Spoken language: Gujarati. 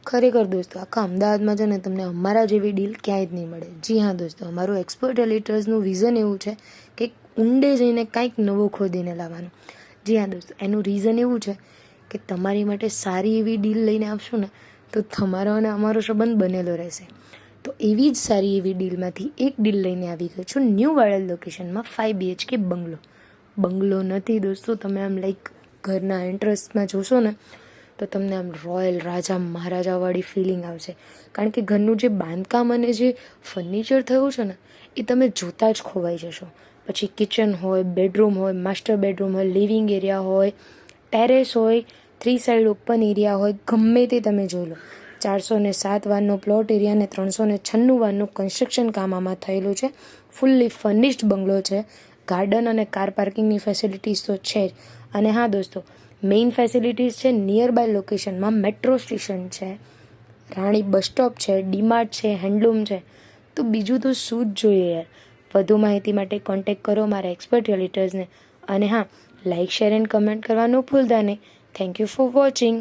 ખરેખર દોસ્તો આખા અમદાવાદમાં છે ને તમને અમારા જેવી ડીલ ક્યાંય જ નહીં મળે. જી હા દોસ્તો, અમારું એક્સપર્ટ રિયલ્ટર્સનું વિઝન એવું છે કે ઊંડે જઈને કાંઈક નવો ખોદીને લાવવાનું. જી હા દોસ્તો, એનું રીઝન એવું છે કે તમારી માટે સારી એવી ડીલ લઈને આવશું ને તો તમારો અને અમારો સંબંધ બનેલો રહેશે. તો એવી જ સારી એવી ડીલમાંથી એક ડીલ લઈને આવી ગઈ છું ન્યૂ વાયડ લોકેશનમાં 5 BHK બંગલો નથી દોસ્તો. તમે આમ લાઈક ઘરના ઇન્ટરેસ્ટમાં જોશો ને તો તમને આમ રોયલ રાજા મહારાજાવાળી ફિલિંગ આવશે. કારણ કે ઘરનું જે બાંધકામ અને જે ફર્નિચર થયું છે ને એ તમે જોતાં જ ખોવાઈ જશો. પછી કિચન હોય, બેડરૂમ હોય, માસ્ટર બેડરૂમ હોય, લિવિંગ એરિયા હોય, ટેરેસ હોય, 3 સાઈડ ઓપન એરિયા હોય, ગમે તે તમે જોઈ લો. 407 વારનો પ્લોટ એરિયા અને 396 વારનું કન્સ્ટ્રક્શન કામ આમાં થયેલું છે. ફૂલ્લી ફર્નિશ્ડ બંગલો છે. ગાર્ડન અને કાર પાર્કિંગની ફેસિલિટીઝ તો છે જ. અને હા દોસ્તો, મેઇન ફેસિલિટીઝ છે નિયર બાય લોકેશનમાં મેટ્રો સ્ટેશન છે, રાણી બસ સ્ટોપ છે, ડીમાર્ટ છે, હેન્ડલૂમ છે. તો બીજું તો શું જ જોઈએ યાર. વધુ માહિતી માટે કોન્ટેક્ટ કરો મારા એક્સપર્ટ રિયલ્ટર્સને. અને હા, લાઇક, શેર એન્ડ કમેન્ટ કરવાનું ભૂલતા નહીં. Thank you for watching.